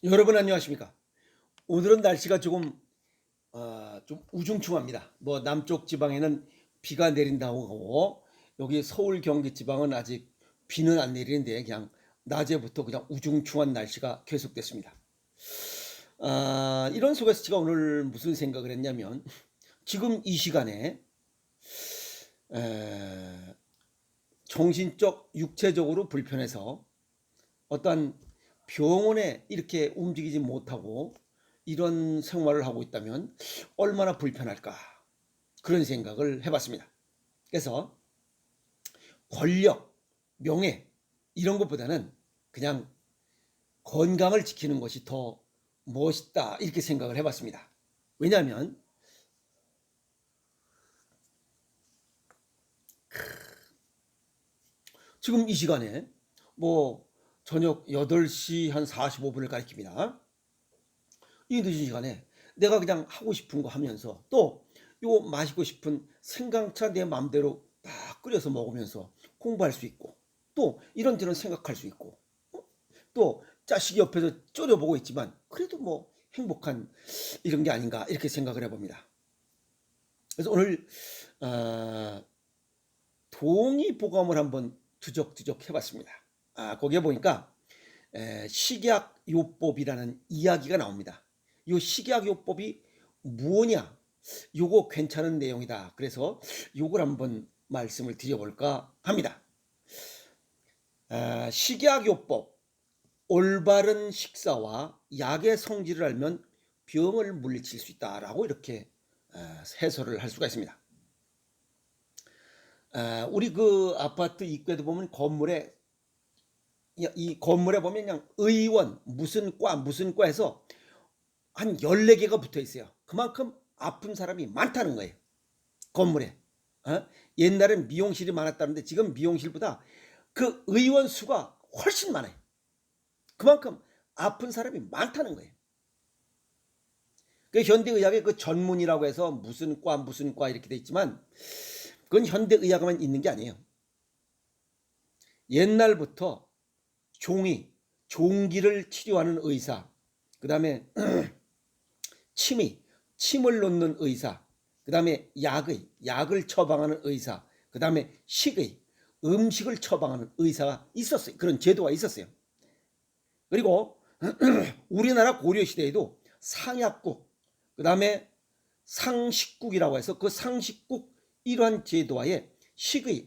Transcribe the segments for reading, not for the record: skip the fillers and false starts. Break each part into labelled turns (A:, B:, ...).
A: 여러분 안녕하십니까? 오늘은 날씨가 조금 좀 우중충합니다. 뭐 남쪽 지방에는 비가 내린다고 하고 여기 서울 경기 지방은 아직 비는 안 내리는데 그냥 낮에부터 그냥 우중충한 날씨가 계속됐습니다. 이런 속에서 제가 오늘 무슨 생각을 했냐면 지금 이 시간에 에, 정신적 육체적으로 불편해서 어떠한 병원에 이렇게 움직이지 못하고 이런 생활을 하고 있다면 얼마나 불편할까 그런 생각을 해봤습니다. 그래서 권력, 명예 이런 것보다는 그냥 건강을 지키는 것이 더 멋있다 이렇게 생각을 해봤습니다. 왜냐하면 지금 이 시간에 뭐 저녁 8시 한 45분을 가리킵니다. 이 늦은 시간에 내가 그냥 하고 싶은 거 하면서 또 요 마시고 싶은 생강차 내 맘대로 딱 끓여서 먹으면서 공부할 수 있고 또 이런저런 생각할 수 있고 또 자식이 옆에서 쫄여보고 있지만 그래도 뭐 행복한 이런 게 아닌가 이렇게 생각을 해봅니다. 그래서 오늘 동의보감을 한번 두적두적 해봤습니다. 거기에 보니까 식약요법이라는 이야기가 나옵니다. 이 식약요법이 무엇냐? 요거 괜찮은 내용이다. 그래서 요걸 한번 말씀을 드려볼까 합니다. 식약요법, 올바른 식사와 약의 성질을 알면 병을 물리칠 수 있다라고 이렇게 해설을 할 수가 있습니다. 우리 그 아파트 입구에도 보면 건물에 이 건물에 보면 그냥 의원 무슨 과 무슨 과에서 한 14개가 붙어 있어요. 그만큼 아픈 사람이 많다는 거예요. 건물에. 옛날엔 미용실이 많았다는데 지금 미용실보다 그 의원 수가 훨씬 많아요. 그만큼 아픈 사람이 많다는 거예요. 그 현대의학의 그 전문이라고 해서 무슨 과 무슨 과 이렇게 돼 있지만 그건 현대의학만 있는 게 아니에요. 옛날부터 종기를 치료하는 의사, 그 다음에 침을 놓는 의사, 그 다음에 약을 처방하는 의사, 그 다음에 음식을 처방하는 의사가 있었어요. 그런 제도가 있었어요. 그리고 우리나라 고려시대에도 상약국, 그 다음에 상식국이라고 해서 그 상식국 이러한 제도하에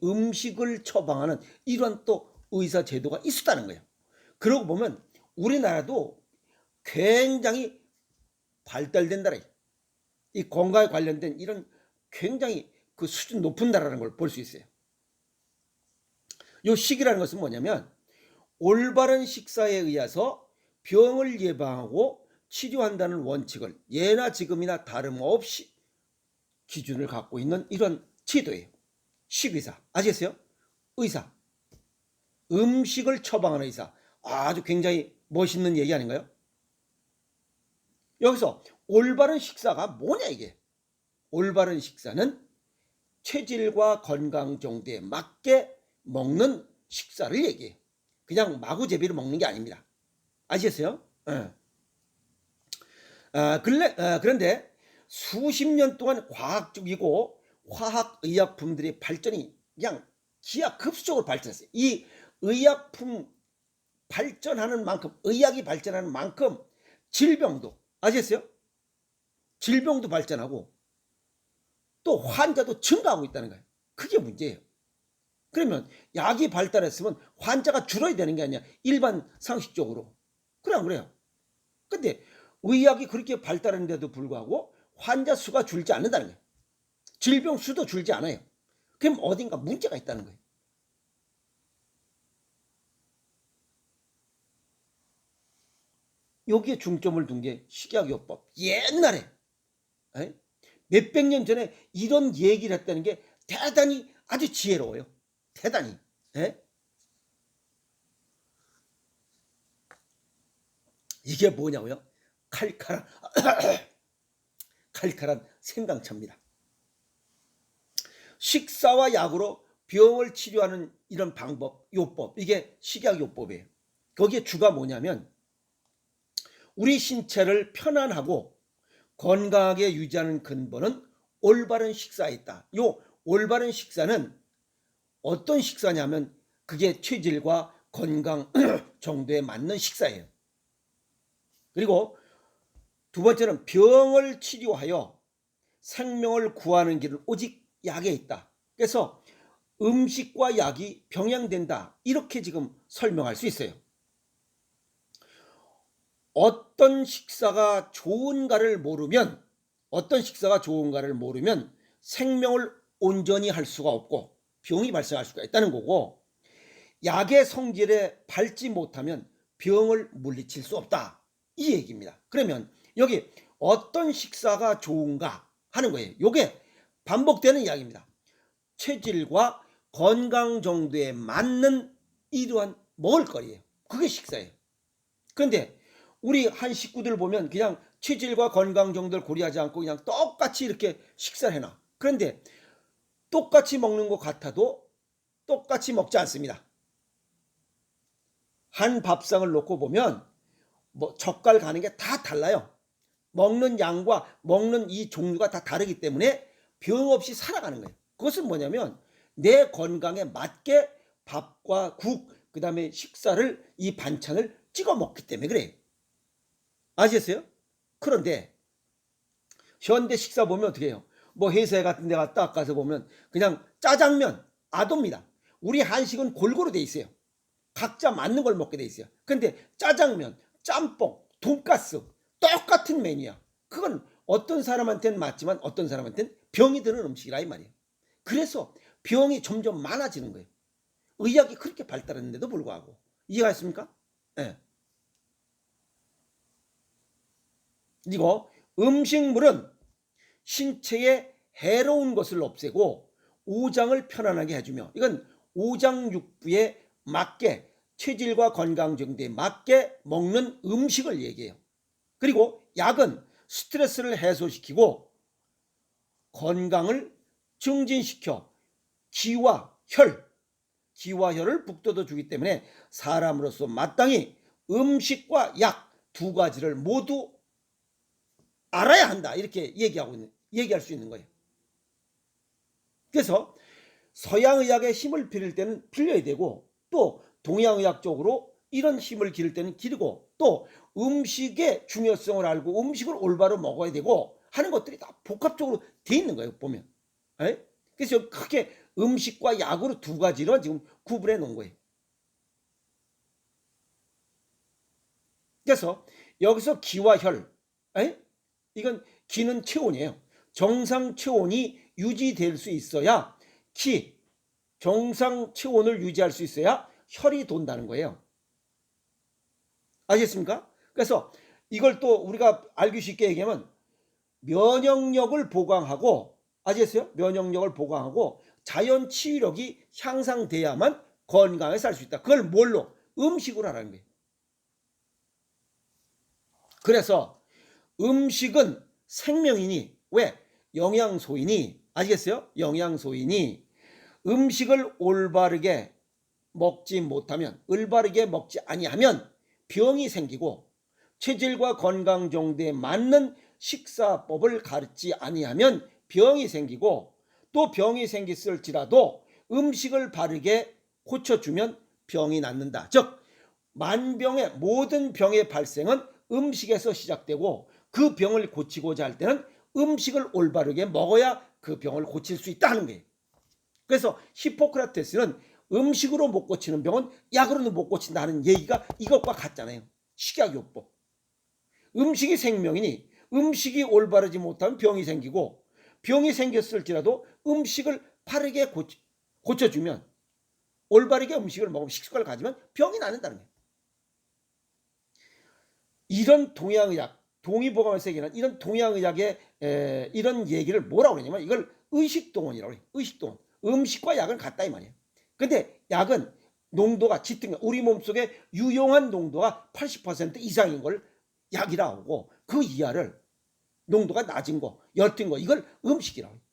A: 음식을 처방하는 이러한 또 의사 제도가 있었다는 거예요. 그러고 보면 우리나라도 굉장히 발달된 나라예요. 이 건강에 관련된 이런 굉장히 그 수준 높은 나라라는 걸 볼 수 있어요. 이 식이라는 것은 뭐냐면 올바른 식사에 의해서 병을 예방하고 치료한다는 원칙을 예나 지금이나 다름없이 기준을 갖고 있는 이런 제도예요. 식의사 아시겠어요? 의사, 음식을 처방하는 의사, 아주 굉장히 멋있는 얘기 아닌가요? 여기서 올바른 식사가 뭐냐 이게? 올바른 식사는 체질과 건강 정도에 맞게 먹는 식사를 얘기해요. 그냥 마구제비로 먹는 게 아닙니다. 아시겠어요? 그런데 수십 년 동안 과학적이고 화학의약품들의 발전이 그냥 기하급수적으로 발전했어요. 이 의약품 발전하는 만큼 의학이 발전하는 만큼 질병도 아시겠어요? 질병도 발전하고 또 환자도 증가하고 있다는 거예요. 그게 문제예요. 그러면 약이 발달했으면 환자가 줄어야 되는 게 아니야. 일반 상식적으로. 그래 안 그래요? 근데 의학이 그렇게 발달했는데도 불구하고 환자 수가 줄지 않는다는 거예요. 질병 수도 줄지 않아요. 그럼 어딘가 문제가 있다는 거예요. 여기에 중점을 둔 게 식약요법. 옛날에 몇백 년 전에 이런 얘기를 했다는 게 대단히 아주 지혜로워요. 대단히. 이게 뭐냐고요? 칼칼한 칼칼한 생강차입니다. 식사와 약으로 병을 치료하는 이런 방법, 요법, 이게 식약요법이에요. 거기에 주가 뭐냐면 우리 신체를 편안하고 건강하게 유지하는 근본은 올바른 식사에 있다. 요 올바른 식사는 어떤 식사냐면 그게 체질과 건강 정도에 맞는 식사예요. 그리고 두 번째는 병을 치료하여 생명을 구하는 길은 오직 약에 있다. 그래서 음식과 약이 병행된다. 이렇게 지금 설명할 수 있어요. 어떤 식사가 좋은가를 모르면 생명을 온전히 할 수가 없고 병이 발생할 수가 있다는 거고, 약의 성질에 밟지 못하면 병을 물리칠 수 없다. 이 얘기입니다. 그러면 여기 어떤 식사가 좋은가 하는 거예요. 이게 반복되는 이야기입니다. 체질과 건강 정도에 맞는 이러한 먹을거리예요. 그게 식사예요. 그런데 우리 한 식구들 보면 그냥 체질과 건강 정도를 고려하지 않고 그냥 똑같이 이렇게 식사를 해놔. 그런데 똑같이 먹는 것 같아도 똑같이 먹지 않습니다. 한 밥상을 놓고 보면 젓갈 가는 게 다 달라요. 먹는 양과 먹는 이 종류가 다 다르기 때문에 병 없이 살아가는 거예요. 그것은 뭐냐면 내 건강에 맞게 밥과 국, 그 다음에 식사를, 이 반찬을 찍어 먹기 때문에 그래요. 아시겠어요? 그런데 현대 식사 보면 어떻게 해요? 회사 같은 데 갔다 가서 보면 그냥 짜장면, 아도입니다. 우리 한식은 골고루 돼 있어요. 각자 맞는 걸 먹게 돼 있어요. 근데 짜장면, 짬뽕, 돈가스 똑같은 메뉴야. 그건 어떤 사람한테는 맞지만 어떤 사람한테는 병이 드는 음식이라 이 말이에요. 그래서 병이 점점 많아지는 거예요. 의학이 그렇게 발달했는데도 불구하고. 이해가 됐습니까? 네. 그리고 음식물은 신체에 해로운 것을 없애고 오장을 편안하게 해주며, 이건 오장육부에 맞게 체질과 건강 정도에 맞게 먹는 음식을 얘기해요. 그리고 약은 스트레스를 해소시키고 건강을 증진시켜 기와 혈을 북돋워 주기 때문에 사람으로서 마땅히 음식과 약 두 가지를 모두 알아야 한다. 이렇게 얘기할 수 있는 거예요. 그래서 서양의학에 힘을 빌릴 때는 빌려야 되고, 또 동양의학 쪽으로 이런 힘을 기를 때는 기르고, 또 음식의 중요성을 알고 음식을 올바로 먹어야 되고 하는 것들이 다 복합적으로 돼 있는 거예요, 보면. 에? 그래서 크게 음식과 약으로 두 가지로 지금 구분해 놓은 거예요. 그래서 여기서 기와 혈, 이건 기는 체온이에요. 정상 체온이 유지될 수 있어야 정상 체온을 유지할 수 있어야 혈이 돈다는 거예요. 아시겠습니까? 그래서 이걸 또 우리가 알기 쉽게 얘기하면 면역력을 보강하고, 아시겠어요? 면역력을 보강하고 자연 치유력이 향상돼야만 건강하게 살 수 있다. 그걸 뭘로? 음식으로 하라는 거예요. 그래서 음식은 생명이니, 왜? 영양소이니, 아시겠어요? 영양소이니 음식을 올바르게 먹지 아니하면 병이 생기고, 체질과 건강 정도에 맞는 식사법을 가르치지 아니하면 병이 생기고, 또 병이 생겼을지라도 음식을 바르게 고쳐주면 병이 낫는다. 즉 만병의 모든 병의 발생은 음식에서 시작되고, 그 병을 고치고자 할 때는 음식을 올바르게 먹어야 그 병을 고칠 수 있다는 거예요. 그래서 히포크라테스는 음식으로 못 고치는 병은 약으로는 못 고친다는 얘기가 이것과 같잖아요. 식약요법. 음식이 생명이니 음식이 올바르지 못하면 병이 생기고, 병이 생겼을지라도 음식을 바르게 고쳐주면, 올바르게 음식을 먹으면 식습관을 가지면 병이 낫는다는 거예요. 이런 동양의학, 동의보감을 새기는 이런 동양의학의 이런 얘기를 뭐라고 그러냐면 이걸 의식동원이라고 해요. 의식동원. 음식과 약은 같다 이 말이에요. 근데 약은 농도가 짙은 거, 우리 몸속에 유용한 농도가 80% 이상인 걸 약이라고 하고, 그 이하를 농도가 낮은 거, 옅은 거, 이걸 음식이라고 해요.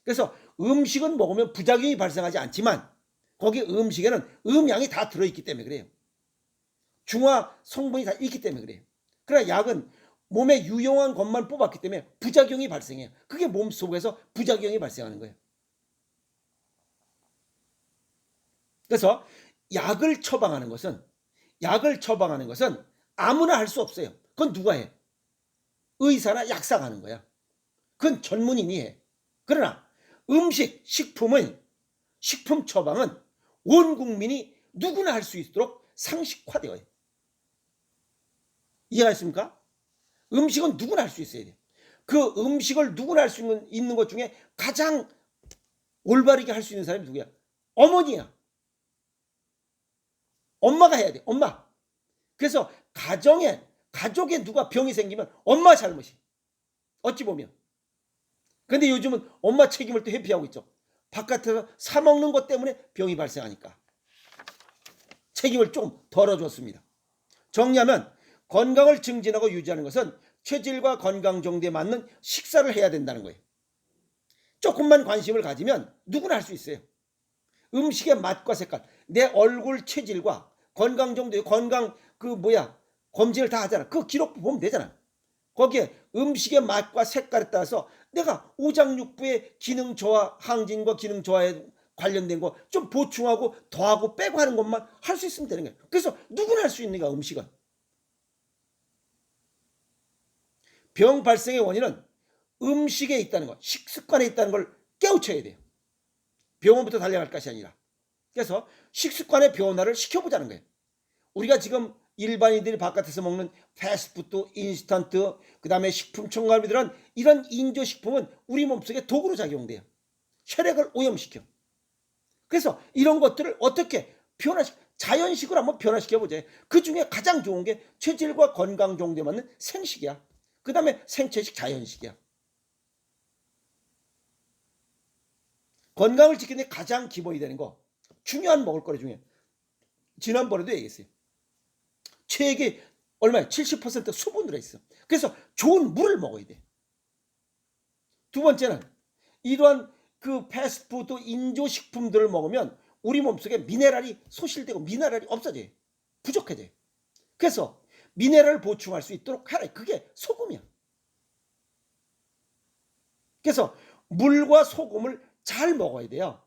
A: 그래서 음식은 먹으면 부작용이 발생하지 않지만 거기 음식에는 음양이 다 들어있기 때문에 그래요. 중화 성분이 다 있기 때문에 그래요. 그러나 약은 몸에 유용한 것만 뽑았기 때문에 부작용이 발생해요. 그게 몸속에서 부작용이 발생하는 거예요. 그래서 약을 처방하는 것은 아무나 할 수 없어요. 그건 누가 해? 의사나 약사가 하는 거야. 그건 전문인이 해. 그러나 식품 처방은 온 국민이 누구나 할 수 있도록 상식화되어요. 이해하십니까? 음식은 누구나 할 수 있어야 돼. 그 음식을 누구나 할 수 있는 것 중에 가장 올바르게 할 수 있는 사람이 누구야? 어머니야. 엄마가 해야 돼. 엄마. 그래서 가족에 누가 병이 생기면 엄마 잘못이. 어찌 보면. 근데 요즘은 엄마 책임을 또 회피하고 있죠. 바깥에서 사 먹는 것 때문에 병이 발생하니까. 책임을 조금 덜어줬습니다. 정리하면 건강을 증진하고 유지하는 것은 체질과 건강 정도에 맞는 식사를 해야 된다는 거예요. 조금만 관심을 가지면 누구나 할 수 있어요. 음식의 맛과 색깔, 내 얼굴 체질과 건강 정도의 검진을 다 하잖아. 그 기록 보면 되잖아. 거기에 음식의 맛과 색깔에 따라서 내가 오장육부의 기능 저하, 항진과 기능 저하에 관련된 거 좀 보충하고 더하고 빼고 하는 것만 할 수 있으면 되는 거예요. 그래서 누구나 할 수 있는 거야, 음식은. 병 발생의 원인은 음식에 있다는 것, 식습관에 있다는 걸 깨우쳐야 돼요. 병원부터 달려갈 것이 아니라. 그래서 식습관의 변화를 시켜보자는 거예요. 우리가 지금 일반인들이 바깥에서 먹는 패스트푸드, 인스턴트, 그 다음에 식품 첨가물들은 이런 인조식품은 우리 몸속에 독으로 작용돼요. 혈액을 오염시켜. 그래서 이런 것들을 어떻게 자연식으로 한번 변화시켜보자. 그 중에 가장 좋은 게 체질과 건강 정도에 맞는 생식이야. 그 다음에 생체식, 자연식이야. 건강을 지키는 데 가장 기본이 되는 거, 중요한 먹을거리 중에 지난번에도 얘기했어요. 체액이 얼마야? 70% 수분 들어있어. 그래서 좋은 물을 먹어야 돼. 두 번째는 이러한 그 패스트푸드 인조식품들을 먹으면 우리 몸속에 미네랄이 소실되고 미네랄이 없어져요. 부족해져요. 그래서 미네랄을 보충할 수 있도록 하라. 그게 소금이야. 그래서 물과 소금을 잘 먹어야 돼요.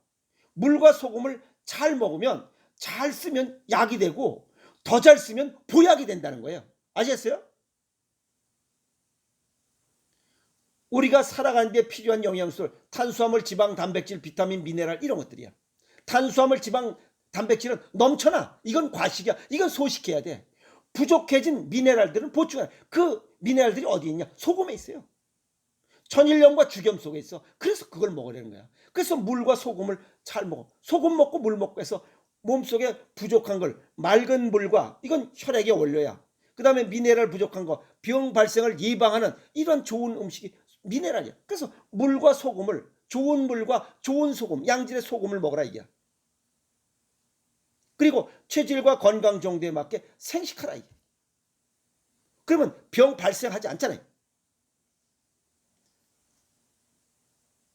A: 물과 소금을 잘 먹으면 잘 쓰면 약이 되고 더 잘 쓰면 보약이 된다는 거예요. 아셨어요? 우리가 살아가는 데 필요한 영양소를 탄수화물, 지방, 단백질, 비타민, 미네랄 이런 것들이야. 탄수화물, 지방, 단백질은 넘쳐나. 이건 과식이야. 이건 소식해야 돼. 부족해진 미네랄들은 보충해야 돼. 그 미네랄들이 어디 있냐? 소금에 있어요. 천일염과 죽염 속에 있어. 그래서 그걸 먹으려는 거야. 그래서 물과 소금을 잘 먹어. 소금 먹고 물 먹고 해서 몸속에 부족한 걸 맑은 물과 이건 혈액에 올려야. 그 다음에 미네랄 부족한 거 병 발생을 예방하는 이런 좋은 음식이 미네랄이야. 그래서 물과 소금을 좋은 물과 좋은 소금, 양질의 소금을 먹으라 이게. 그리고 체질과 건강 정도에 맞게 생식하라 이게. 그러면 병 발생하지 않잖아요.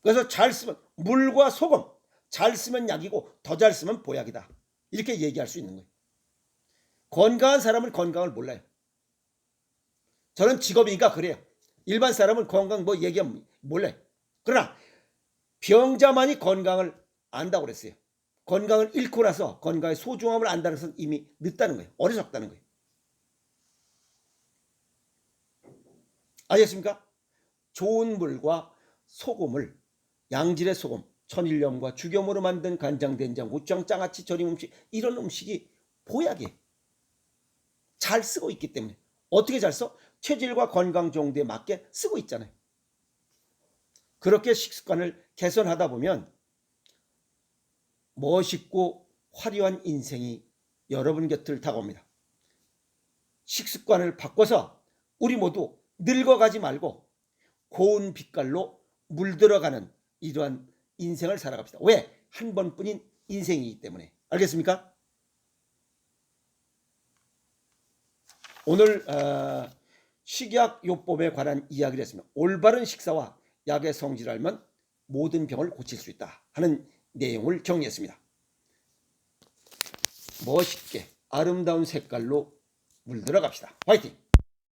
A: 그래서 잘 쓰면 물과 소금, 잘 쓰면 약이고 더 잘 쓰면 보약이다. 이렇게 얘기할 수 있는 거예요. 건강한 사람은 건강을 몰라요. 저는 직업이니까 그래요. 일반 사람은 건강 얘기하면 몰라요. 그러나 병자만이 건강을 안다고 그랬어요. 건강을 잃고 나서 건강의 소중함을 안다는 것은 이미 늦다는 거예요. 어리석다는 거예요. 아셨습니까? 좋은 물과 소금을 양질의 소금, 천일염과 죽염으로 만든 간장, 된장, 고추장, 장아찌, 절임 음식 이런 음식이 보약이에요. 잘 쓰고 있기 때문에. 어떻게 잘 써? 체질과 건강 정도에 맞게 쓰고 있잖아요. 그렇게 식습관을 개선하다 보면 멋있고 화려한 인생이 여러분 곁을 다가옵니다. 식습관을 바꿔서 우리 모두 늙어가지 말고 고운 빛깔로 물들어가는 이러한 인생을 살아갑시다. 왜? 한 번뿐인 인생이기 때문에. 알겠습니까? 오늘 식약요법에 관한 이야기를 했습니다. 올바른 식사와 약의 성질을 알면 모든 병을 고칠 수 있다 하는 내용을 정리했습니다. 멋있게 아름다운 색깔로 물들어 갑시다. 화이팅!